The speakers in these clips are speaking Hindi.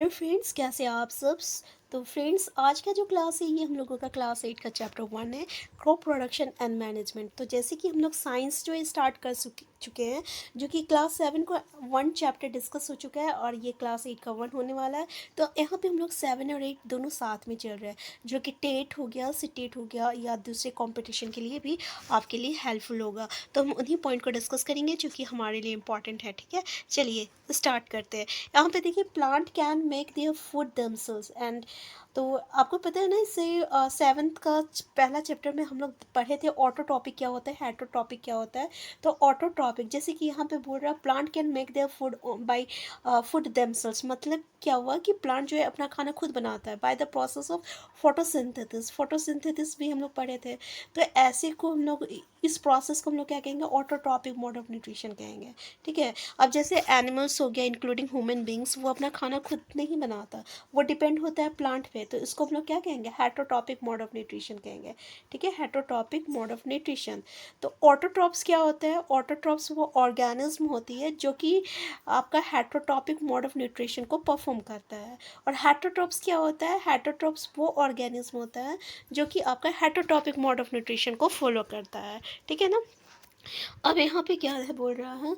हेलो फ्रेंड्स, कैसे हैं आप सब। तो फ्रेंड्स, आज का जो क्लास है ये हम लोगों का क्लास 8 का चैप्टर 1 है, क्रॉप प्रोडक्शन एंड मैनेजमेंट। तो जैसे कि हम लोग साइंस जो है स्टार्ट कर चुके हैं, जो कि क्लास 7 को 1 चैप्टर डिस्कस हो चुका है और ये क्लास 8 का 1 होने वाला है। तो यहाँ पे हम लोग 7 और 8 दोनों साथ में चल रहे हैं, जो कि टेट हो गया, सिटेट हो गया या दूसरे कॉम्पिटिशन के लिए भी आपके लिए हेल्पफुल होगा। तो हम उन्हीं पॉइंट को डिस्कस करेंगे जो कि हमारे लिए इंपॉर्टेंट है। ठीक है, चलिए स्टार्ट करते हैं। यहाँ पे देखिए, plant can make their food themselves and. तो आपको पता है ना, इससे सेवन्थ का पहला चैप्टर में हम लोग पढ़े थे ऑटो टॉपिक क्या होता है, हेटरो टॉपिक क्या होता है। तो ऑटो टॉपिक जैसे कि यहाँ पे बोल रहा है plant can make their food by food themselves. मतलब क्या हुआ कि प्लांट जो है अपना खाना खुद बनाता है by the process of photosynthesis. Photosynthesis भी हम लोग पढ़े थे। तो ऐसे को हम लोग, इस प्रोसेस को हम लोग क्या कहेंगे, ऑटोट्रॉपिक मोड ऑफ न्यूट्रिशन कहेंगे। ठीक है, अब जैसे एनिमल्स हो गया इंक्लूडिंग ह्यूमन बींग्स, वो अपना खाना खुद नहीं बनाता, वो डिपेंड होता है प्लांट पे। तो इसको हम लोग क्या कहेंगे, हेटरोटॉपिक मोड ऑफ न्यूट्रिशन कहेंगे। ठीक है, हेटरोटॉपिक मोड ऑफ न्यूट्रिशन। तो ऑटोट्रॉप्स क्या होता है, ऑटोट्रॉप्स वो ऑर्गेनिज्म होती है जो कि आपका हेटरोटॉपिक मोड ऑफ न्यूट्रिशन को परफॉर्म करता है। और हेटरोट्रॉप्स क्या होता है, हेटरोट्रॉप्स वो ऑर्गेनिज्म होता है जो कि आपका हेटरोटॉपिक मोड ऑफ न्यूट्रिशन को फॉलो करता है। ठीक है ना। अब यहाँ पे क्या है बोल रहा है,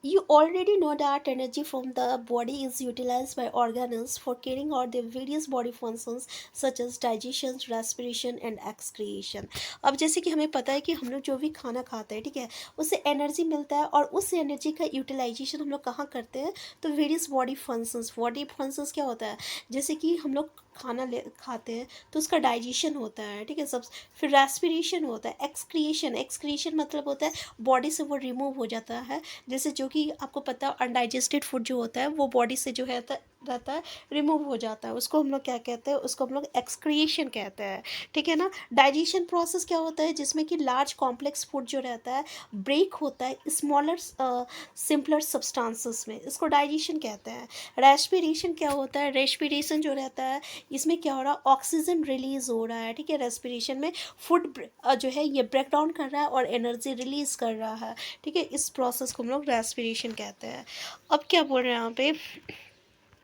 you already know that energy from the body is utilize by organism for carrying out the various body functions such as digestion, respiration and excretion. अब जैसे कि हमें पता है कि हम लोग जो भी खाना खाते हैं, ठीक है, उससे एनर्जी मिलता है और उस एनर्जी का यूटिलाइजेशन हम लोग कहाँ करते हैं, तो वेरियस बॉडी फंक्शंस क्या होता है, जैसे कि हम लोग खाना ले खाते हैं तो उसका डाइजेशन होता है। ठीक है, सब। फिर रेस्पिरेशन होता है, एक्सक्रिएशन, एक्सक्रिएशन मतलब होता है बॉडी से वो रिमूव हो जाता है। जैसे जो कि आपको पता है अनडाइजेस्टेड फूड जो होता है वो बॉडी से जो है रहता है, रिमूव हो जाता है, उसको हम लोग क्या कहते हैं, उसको हम लोग एक्सक्रिएशन कहते हैं। ठीक है ना। डाइजेशन प्रोसेस क्या होता है, जिसमें कि लार्ज कॉम्प्लेक्स फूड जो रहता है ब्रेक होता है स्मॉलर सिंपलर सब्सटेंसेस में, इसको डाइजेशन कहते हैं। रेस्पिरेशन क्या होता है, रेस्पिरेशन जो रहता है इसमें क्या हो रहा है, ऑक्सीजन रिलीज हो रहा है। ठीक है, रेस्पिरेशन में फूड जो है ये ब्रेक डाउन कर रहा है और एनर्जी रिलीज कर रहा है। ठीक है, इस प्रोसेस को हम लोग रेस्पिरेशन कहते हैं। अब क्या बोल रहे हैं यहाँ पे,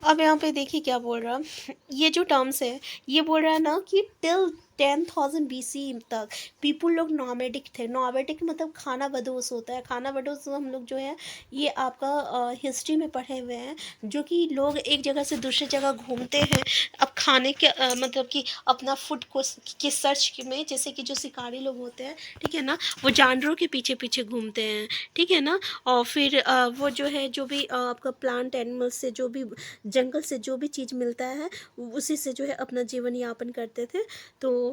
अब यहाँ पे देखिए क्या बोल रहा है, ये जो टर्म्स है ये बोल रहा है ना कि टिल 10,000 BC तक पीपुल लोग नॉमेडिक थे। नॉमेडिक मतलब खाना बदोश होता है, खाना बदोश हम लोग जो है ये आपका हिस्ट्री में पढ़े हुए हैं, जो कि लोग एक जगह से दूसरी जगह घूमते हैं अब खाने के मतलब कि अपना फूड को के सर्च में, जैसे कि जो शिकारी लोग होते हैं, ठीक है ना, वो जानवरों के पीछे पीछे घूमते हैं। ठीक है ना। और फिर वो जो है जो भी आपका प्लांट एनिमल से जो भी जंगल से जो भी चीज़ मिलता है उसी से जो है अपना जीवन यापन करते थे। तो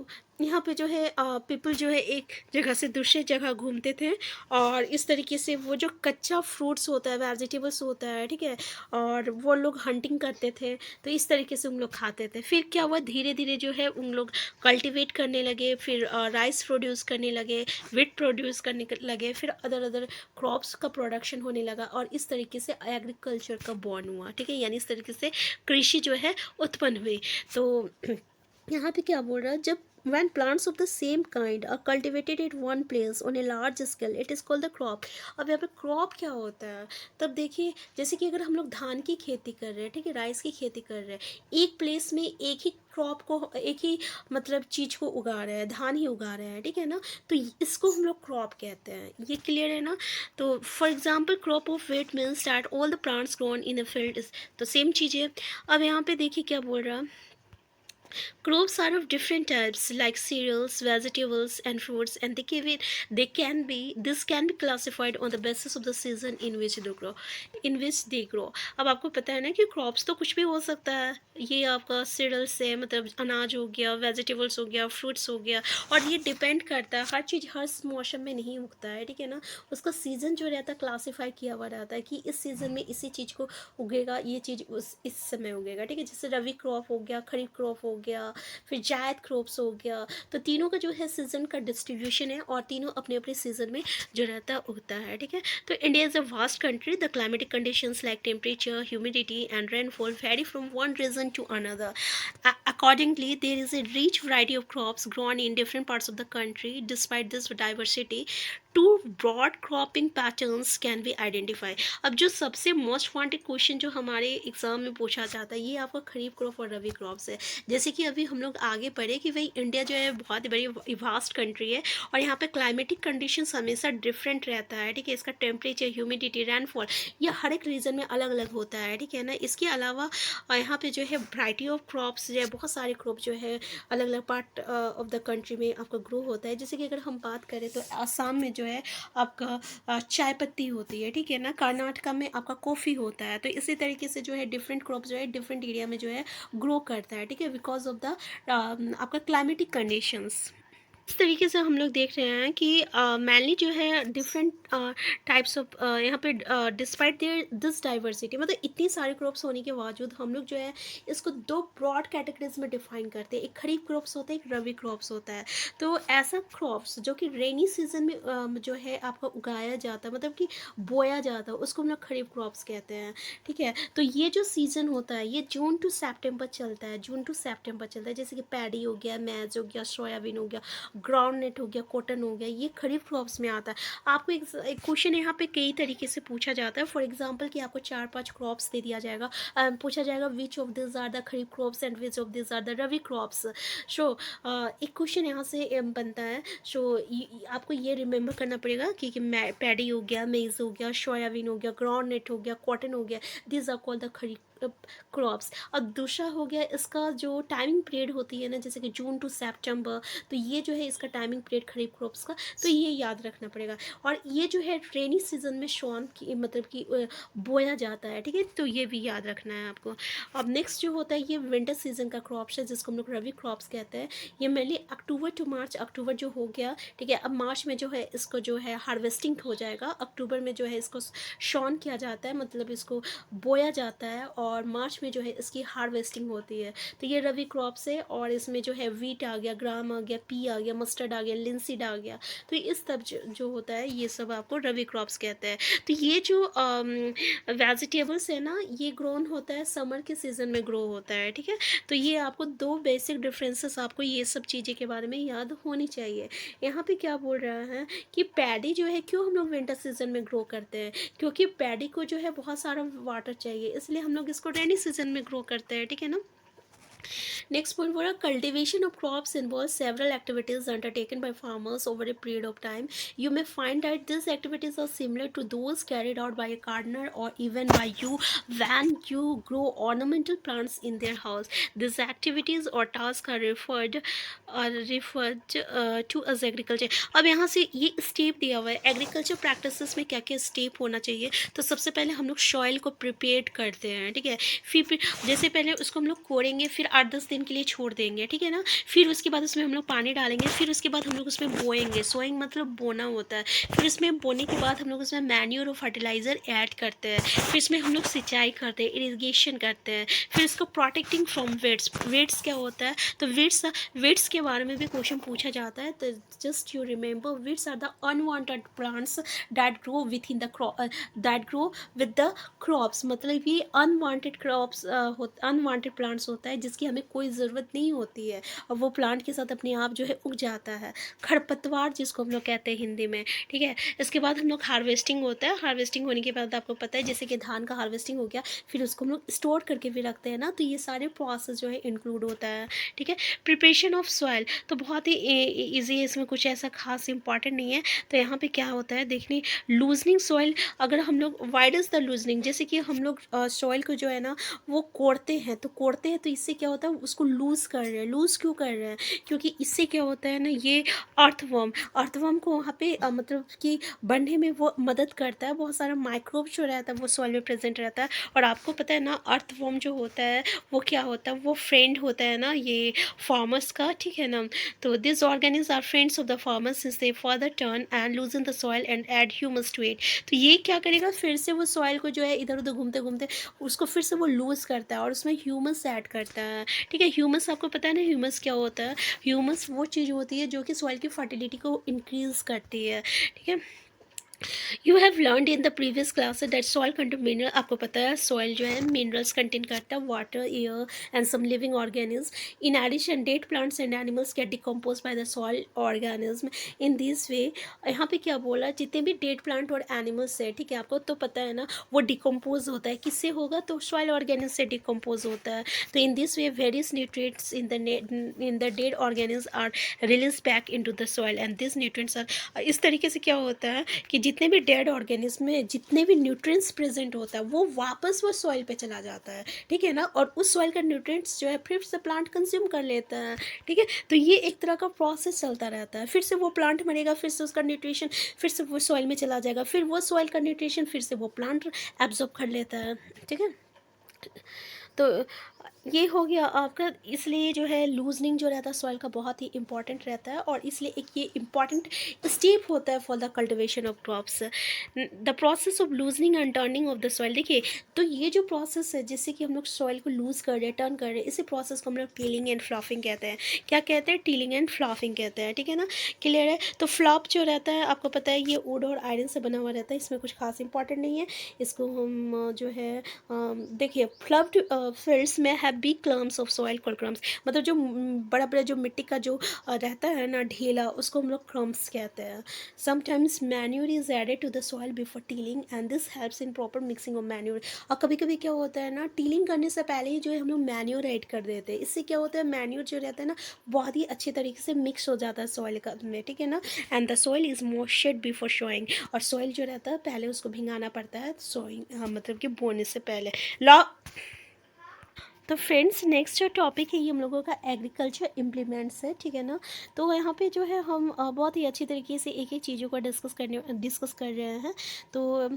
यहाँ पे जो है पीपल जो है एक जगह से दूसरे जगह घूमते थे और इस तरीके से वो जो कच्चा फ्रूट्स होता है, वेजिटेबल्स होता है, ठीक है, और वो लोग हंटिंग करते थे। तो इस तरीके से उन लोग खाते थे। फिर क्या हुआ, धीरे धीरे जो है उन लोग कल्टिवेट करने लगे, फिर राइस प्रोड्यूस करने लगे, वीट प्रोड्यूस करने लगे, फिर अदर अदर क्रॉप्स का प्रोडक्शन होने लगा और इस तरीके से एग्रीकल्चर का बॉर्न हुआ। ठीक है, यानी इस तरीके से कृषि जो है उत्पन्न हुई। तो यहाँ पे क्या बोल रहा है, जब when plants of the same kind are cultivated at one place on a large scale it is called the crop। अब यहाँ पे क्रॉप क्या होता है, तब देखिए जैसे कि अगर हम लोग धान की खेती कर रहे हैं, ठीक है, राइस की खेती कर रहे हैं, एक प्लेस में एक ही क्रॉप को, एक ही मतलब चीज़ को उगा रहे हैं, धान ही उगा रहे हैं। ठीक है ना। तो इसको हम लोग क्रॉप कहते हैं। ये क्लियर है ना। तो for example crop of wheat means that all the plants grown in a field is. तो सेम चीज़ है। अब यहाँ पे देखिए क्या बोल रहा है, crops are of different types like cereals, vegetables and fruits and this can be classified on the basis of the season in which they grow। अब आपको पता है ना कि क्रॉप्स तो कुछ भी हो सकता है, ये आपका सीरियल्स है मतलब अनाज हो गया, वेजिटेबल्स हो गया, फ्रूट्स हो गया, और ये डिपेंड करता है, हर चीज़ हर मौसम में नहीं उगता है। ठीक है ना। उसका सीज़न जो रहता है क्लासीफाई किया हुआ रहता है कि इस सीज़न में इसी चीज़ को उगेगा, ये चीज़ इस समय उगेगा। ठीक है, जैसे रबी क्रॉप हो गया, खरीफ क्रॉप हो गया, फिर जायद क्रॉप्स हो गया। तो तीनों का जो है सीज़न का डिस्ट्रीब्यूशन है और तीनों अपने अपने सीज़न में जो रहता है उगता है। ठीक है। तो India is a vast country. The climatic conditions like temperature, humidity and rainfall vary from one region to another. Accordingly, there is a rich variety of crops grown in different parts of the country. Despite this diversity, two broad cropping patterns can be identify. अब जो सबसे मोस्ट वांटेड क्वेश्चन जो हमारे एग्जाम में पूछा जाता है, ये आपका खरीफ क्रॉप और रबी क्रॉप्स है। जैसे कि अभी हम लोग आगे पढ़े कि भाई इंडिया जो है बहुत बड़ी वास्ट कंट्री है, और यहाँ पे क्लाइमेटिक कंडीशंस हमेशा डिफरेंट रहता है, ठीक है। इसका टेम्परेचर, ह्यूमिडिटी, रेनफॉल, ये हर एक रीजन में अलग अलग होता है, ठीक है ना। इसके अलावा यहाँ पे जो है वैरायटी ऑफ क्रॉप्स जो है, बहुत सारे क्रॉप जो है अलग अलग पार्ट ऑफ द कंट्री में आपका ग्रो होता है। जैसे कि अगर हम बात करें तो आसाम में जो है आपका चाय पत्ती होती है, ठीक है ना। कर्नाटका में आपका कॉफ़ी होता है। तो इसी तरीके से जो है डिफरेंट क्रॉप जो है डिफरेंट एरिया में जो है ग्रो करता है, ठीक है, बिकॉज ऑफ द आपका क्लाइमेटिक कंडीशंस। इस तरीके से हम लोग देख रहे हैं कि मैनली जो है डिफरेंट टाइप्स ऑफ यहाँ पे डिस्पाइट देयर दिस डाइवर्सिटी, मतलब इतनी सारे क्रॉप्स होने के बावजूद हम लोग जो है इसको दो ब्रॉड कैटेगरीज में डिफाइन करते हैं। एक खरीफ क्रॉप्स होता है, एक रबी क्रॉप्स होता है। तो ऐसा क्रॉप्स जो कि रेनी सीजन में जो है आपका उगाया जाता है, मतलब कि बोया जाता है, उसको हम लोग खरीफ क्रॉप्स कहते हैं, ठीक है। तो ये जो सीज़न होता है ये जून टू सेप्टेम्बर चलता है, जून टू सेप्टेम्बर चलता है। जैसे कि पैडी हो गया, मैज हो गया, सोयाबीन हो गया, ग्राउंड नट हो गया, कॉटन हो गया, ये खरीफ क्रॉप्स में आता है। आपको एक क्वेश्चन यहाँ पे कई तरीके से पूछा जाता है। फॉर एग्जांपल कि आपको 4-5 क्रॉप्स दे दिया जाएगा, पूछा जाएगा which of this are the kharif crops and which of this are the rabi crops. So एक क्वेश्चन यहाँ से बनता है। सो आपको ये रिमेंबर करना पड़ेगा कि पैडी हो गया, मेज हो गया, सोयाबीन हो गया, ग्राउंड नट हो गया, कॉटन हो गया, this are called the kharif crops. और दूसरा हो गया इसका जो टाइमिंग पीरियड होती है ना, जैसे कि जून टू सितंबर, तो ये जो है इसका टाइमिंग पीरियड खरीफ क्रॉप्स का, तो ये याद रखना पड़ेगा। और ये जो है रेनी सीजन में शॉन की मतलब कि बोया जाता है, ठीक है, तो ये भी याद रखना है आपको। अब नेक्स्ट जो होता है ये विंटर सीजन का क्रॉप्स है, जिसको हम लोग रबी क्रॉप्स कहते हैं। ये मेनली अक्टूबर टू मार्च, अक्टूबर जो हो गया, ठीक है, अब मार्च में जो है इसको जो है हार्वेस्टिंग हो जाएगा, अक्टूबर में जो है इसको शॉन किया जाता है, मतलब इसको बोया जाता है, और मार्च में जो है इसकी हार्वेस्टिंग होती है। तो ये रबी क्रॉप्स है, और इसमें जो है वीट आ गया, ग्राम आ गया, पी आ गया, मस्टर्ड आ गया, लिंसीड आ गया। तो इस सब जो होता है ये सब आपको रबी क्रॉप्स कहते हैं। तो ये जो वेजिटेबल्स है ना, ये ग्रोन होता है समर के सीज़न में ग्रो होता है, ठीक है। तो ये आपको दो बेसिक डिफरेंसेस आपको ये सब चीज़ें के बारे में याद होनी चाहिए। यहाँ पे क्या बोल रहा है कि पैडी जो है क्यों हम लोग विंटर सीजन में ग्रो करते हैं, क्योंकि पैडी को जो है बहुत सारा वाटर चाहिए, इसलिए हम लोग इसको रेनी सीजन में ग्रो करते हैं, ठीक है ना। Next point for a cultivation of crops involves several activities undertaken by farmers over a period of time. You may find that these activities are similar to those carried out by a gardener or even by you when you grow ornamental plants in their house. These activities or tasks are referred to as agriculture. अब यहाँ से ये स्टेप दिया हुआ है एग्रीकल्चर प्रैक्टिसेस में क्या क्या स्टेप होना चाहिए। तो सबसे पहले हम लोग सॉइल को प्रिपेयर करते हैं, ठीक है। फिर जैसे पहले उसको हम लोग कोड़ेंगे, फिर 8-10 दिन के लिए छोड़ देंगे, ठीक है ना। फिर उसके बाद उसमें हम लोग पानी डालेंगे, फिर उसके बाद हम लोग उसमें बोएंगे, सोइंग मतलब बोना होता है। फिर उसमें बोने के बाद हम लोग उसमें मैन्योर और फर्टिलाइज़र ऐड करते हैं, फिर इसमें हम लोग सिंचाई करते हैं, इरीगेशन करते हैं, फिर इसको प्रोटेक्टिंग फ्रॉम वेट्स। वेट्स क्या होता है, तो वेट्स के बारे में भी क्वेश्चन पूछा जाता है। तो just you remember weeds are the unwanted plants that grow within the that grow with the crops, मतलब ये अनवांटेड क्रॉप्स अनवांटेड प्लांट्स होता है जिसकी हमें कोई ज़रूरत नहीं होती है, और वो प्लांट के साथ अपने आप जो है उग जाता है, खरपतवार जिसको हम लोग कहते हैं हिंदी में, ठीक है। इसके बाद हम लोग हार्वेस्टिंग होता है। हार्वेस्टिंग होने के बाद आपको पता है जैसे कि धान का हार्वेस्टिंग हो गया, फिर उसको हम लोग स्टोर करके भी रखते हैं ना, तो ये सारे प्रोसेस जो है इंक्लूड होता है, ठीक है। प्रिपरेशन ऑफ सॉइल तो बहुत ही ईजी है, इसमें कुछ ऐसा खास इंपॉर्टेंट नहीं है। तो यहाँ पे क्या होता है देखने, लूजनिंग सॉइल, अगर हम लोग वाइड इज़ द लूजनिंग, जैसे कि हम लोग सॉइल को जो है ना वो कोड़ते हैं, तो इससे क्या होता है उसको लूज़ कर रहे हैं। लूज़ क्यों कर रहे हैं, क्योंकि इससे क्या होता है ना, ये अर्थवर्म को वहाँ पे मतलब कि बढ़ने में वो मदद करता है। बहुत सारा माइक्रोब जो रहता है वो सॉइल में प्रेजेंट रहता है। और आपको पता है ना अर्थवर्म जो होता है वो क्या होता है, वो फ्रेंड होता है ना ये फार्मर्स का, ठीक है ना। तो this organism are friends of the farmers since they further turn and loosen the soil and add humus to it. तो ये क्या करेगा, फिर से वो सॉइल को जो है इधर उधर घूमते घूमते उसको फिर से वो लूज़ करता है और उसमें ह्यूमस ऐड करता है, ठीक है। ह्यूमस आपको पता है ना ह्यूमस क्या होता है, ह्यूमस वो चीज़ होती है जो कि सॉइल की फर्टिलिटी को इंक्रीज़ करती है, ठीक है। You have learned in the previous class that soil contain mineral, आपको पता है सॉइल जो है मिनरल्स कंटेन करता है, water, air and some living organism. In addition dead plants and animals get decompose by the soil organism in this way. यहाँ पे क्या बोला, जितने भी डेड प्लांट और एनिमल्स है, ठीक है, आपको तो पता है ना, वो डिकम्पोज होता है, किससे होगा, तो सॉइल ऑर्गेनिज्म से डिकम्पोज होता है। तो in this way various nutrients in the dead organism are release back into the soil and this nutrients are, इस तरीके से क्या होता है कि जितने भी डेड ऑर्गेनिज्म में जितने भी न्यूट्रिएंट्स प्रेजेंट होता है वो वापस वो सॉइल पे चला जाता है, ठीक है ना, और उस सॉइल का न्यूट्रिएंट्स जो है फिर से प्लांट कंज्यूम कर लेता है, ठीक है। तो ये एक तरह का प्रोसेस चलता रहता है, फिर से वो प्लांट मरेगा, फिर से उसका न्यूट्रिशन फिर से वो सॉइल में चला जाएगा, फिर वो सॉइल का न्यूट्रिशन फिर से वो प्लांट एब्जॉर्ब कर लेता है, ठीक है। तो ये हो गया आपका, इसलिए जो है लूजनिंग जो रहता है सॉइल का बहुत ही इंपॉर्टेंट रहता है, और इसलिए एक ये इंपॉर्टेंट स्टेप होता है for the cultivation of crops, the process of loosening and turning of the soil. देखिए, तो ये जो प्रोसेस है जिससे कि हम लोग सॉइल को लूज़ कर रहे हैं, टर्न कर रहे हैं, इसी प्रोसेस को हम लोग टीलिंग एंड फ्लॉपिंग कहते हैं। क्या कहते हैं, टीलिंग एंड फ्लॉपिंग कहते हैं, ठीक है ना, क्लियर है। तो फ्लॉप जो रहता है आपको पता है ये वुड और आयरन से बना हुआ रहता है, इसमें कुछ खास इंपॉर्टेंट नहीं है। इसको हम जो है देखिए, फ्लप्ड फील्ड्स में have big clumps of soil called crumbs, मतलब जो बड़ा बड़ा जो मिट्टी का जो रहता है ना ढेला, उसको हम लोग क्रम्स कहते हैं। Sometimes manure is added to the soil before tilling and this helps in proper mixing of manure. और कभी कभी क्या होता है ना, टीलिंग करने से पहले ही जो है हम लोग मैन्यूर ऐड कर देते हैं, इससे क्या होता है, मैन्यूर जो रहता है ना बहुत ही अच्छी तरीके से मिक्स हो जाता है सॉइल का में, ठीक है ना। And the soil is moistured before sowing, और सॉइल जो रहता है पहले उसको भिंगाना पड़ता है सोइंग, मतलब कि बोने से पहले। लॉ तो फ्रेंड्स, नेक्स्ट जो टॉपिक है ये हम लोगों का एग्रीकल्चर इम्प्लीमेंट्स है, ठीक है ना। तो यहाँ पे जो है हम बहुत ही अच्छी तरीके से एक एक चीज़ों को डिस्कस कर रहे हैं। तो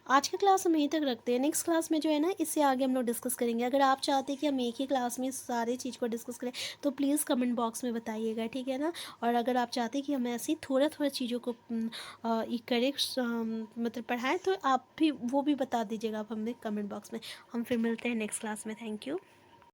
आज का क्लास हम यहीं तक रखते हैं, नेक्स्ट क्लास में जो है ना इससे आगे हम लोग डिस्कस करेंगे। अगर आप चाहते हैं कि हम एक ही क्लास में सारी चीज़ को डिस्कस करें तो प्लीज़ कमेंट बॉक्स में बताइएगा, ठीक है ना। और अगर आप चाहते हैं कि हम ऐसी थोड़ा थोड़ा चीज़ों को ये करें, मतलब पढ़ाएँ, तो आप भी वो भी बता दीजिएगा आप हमें कमेंट बॉक्स में। हम फिर मिलते हैं नेक्स्ट क्लास में। Thank you.